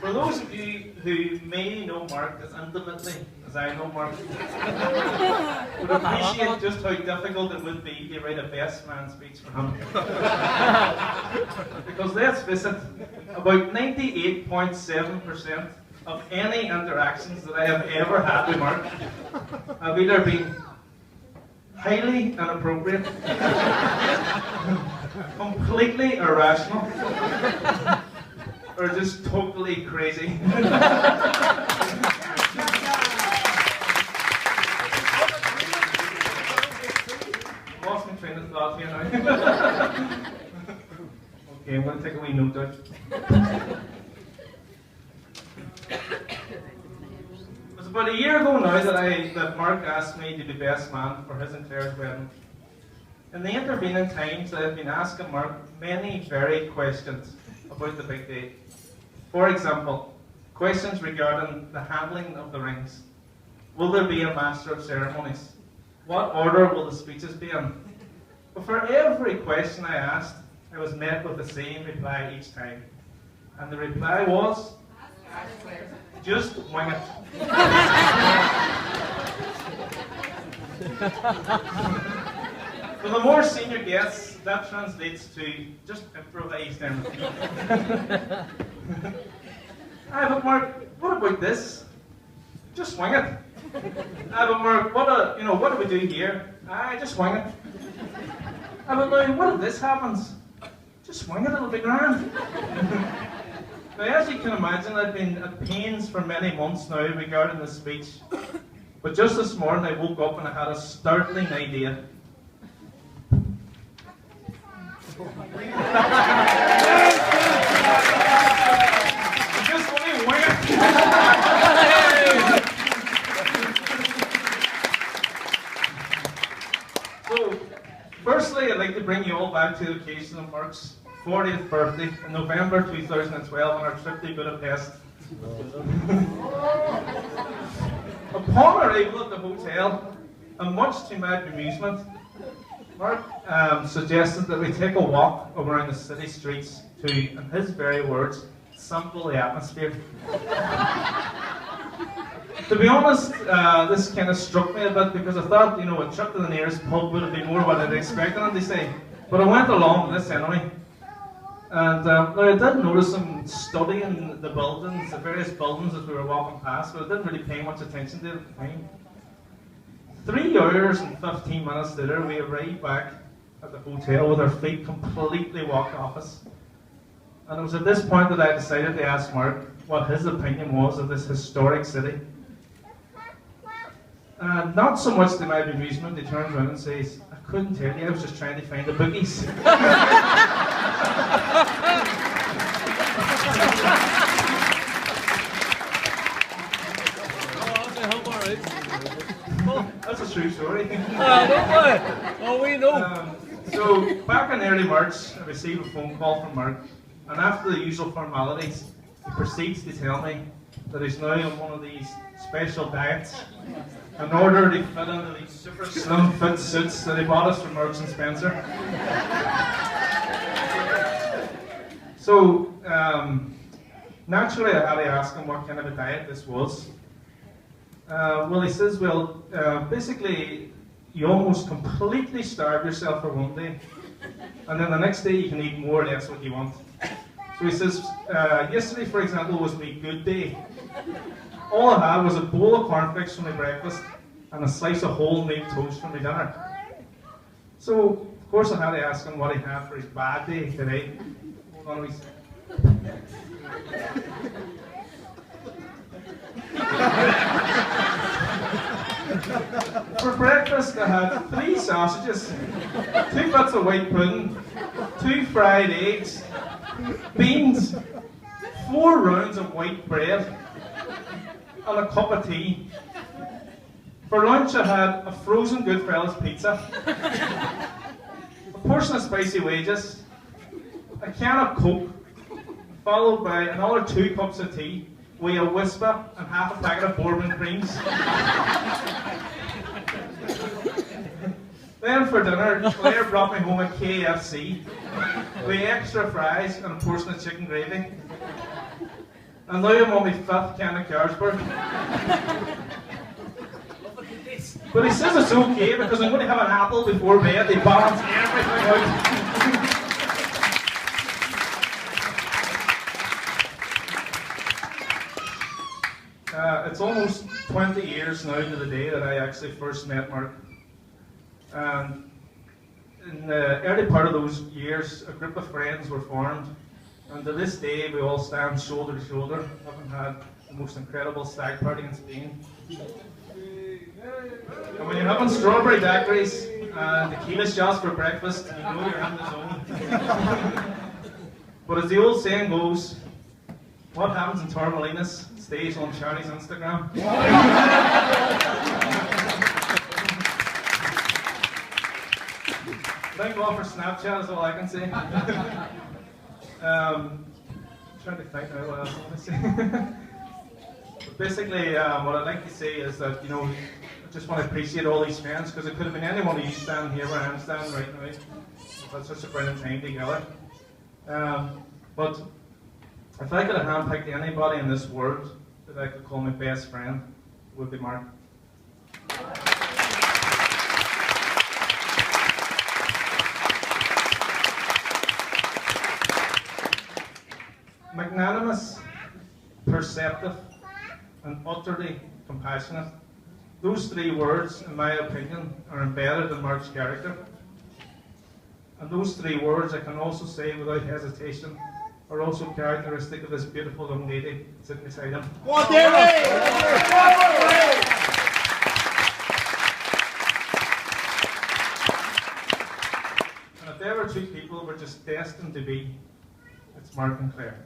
For those of you who may know Mark as intimately as I know Mark, would appreciate just how difficult it would be to write a best man speech for him. Because let's face it, about 98.7% of any interactions that I have ever had with Mark have either been highly inappropriate, completely irrational, or just totally crazy. Lost my train of thought here now. Okay, I'm going to take a wee note out. It was about a year ago now that Mark asked me to be best man for his and Claire's wedding. In the intervening times, I have been asking Mark many varied questions about the big day. For example, questions regarding the handling of the rings. Will there be a master of ceremonies? What order will the speeches be in? But for every question I asked, I was met with the same reply each time. And the reply was, just wing it. For the more senior guests, that translates to just improvise them. Aye, but Mark, what about this? Just wing it. Aye, but Mark, what do we do here? Aye, just wing it. Aye, but now, what if this happens? Just wing it, it'll be grand. Now, as you can imagine, I've been at pains for many months now regarding this speech. But just this morning, I woke up and I had a startling idea. Just let me wing it. So, firstly, I'd like to bring you all back to the occasion of Mark's 40th birthday in November 2012 on our trip to Budapest. Upon arrival at the hotel, and much to my amusement, Mark suggested that we take a walk around the city streets to, in his very words, sample the atmosphere. To be honest, this kind of struck me a bit because I thought, a trip to the nearest pub would have been more what I'd expected him to say. But I went along with this anyway. And now I did notice him studying the buildings, the various buildings as we were walking past, but I didn't really pay much attention to it at the time. 3 hours and 15 minutes later, we arrived back at the hotel with our feet completely walked off us. And it was at this point that I decided to ask Mark what his opinion was of this historic city. And not so much to my amusement, he turns around and says, I couldn't tell you, I was just trying to find the boogies. That's a true story. Oh, we know. So, back in early March, I received a phone call from Mark, and after the usual formalities, he proceeds to tell me that he's now on one of these special diets in order to fit into these super slim fit suits that he bought us from Marks and Spencer. So, naturally I had to ask him what kind of a diet this was. Well, he says, basically, you almost completely starve yourself for one day, and then the next day you can eat more or less what you want. So he says, yesterday, for example, was my good day. All I had was a bowl of cornflakes for my breakfast and a slice of wholemeal toast for my dinner. So, of course, I had to ask him what he had for his bad day today. Hold on a wee second. For breakfast, I had 3 sausages, 2 bits of white pudding, 2 fried eggs, beans, 4 rounds of white bread, and a cup of tea. For lunch, I had a frozen Goodfellas pizza, a portion of spicy wedges, a can of Coke, followed by another 2 cups of tea, with a whisper and half a packet of bourbon creams. Then for dinner, Claire brought me home a KFC with extra fries and a portion of chicken gravy. And now I'm on my 5th can of Carlsberg. But he says it's okay because I'm going to have an apple before bed. They balance everything out. It's almost 20 years now to the day that I actually first met Mark. And in the early part of those years, a group of friends were formed. And to this day, we all stand shoulder to shoulder, having had the most incredible stag party in Spain. And when you're having strawberry daiquiris and tequila shots for breakfast, you know you're in the zone. But as the old saying goes, what happens in Torremolinos stays on Charlie's Instagram. Thank God for Snapchat is all I can say. Trying to think now what else I want to say. But basically, what I'd like to say is that, you know, I just want to appreciate all these friends because it could have been anyone of you standing here where I'm standing right now. We've had such a brilliant time together. But if I could have handpicked anybody in this world that I could call my best friend, it would be Mark. Magnanimous, perceptive, and utterly compassionate. Those 3 words, in my opinion, are embedded in Mark's character. And those 3 words, I can also say without hesitation, are also characteristic of this beautiful young lady sitting beside him. What and if there were 2 people we're just destined to be, it's Mark and Claire.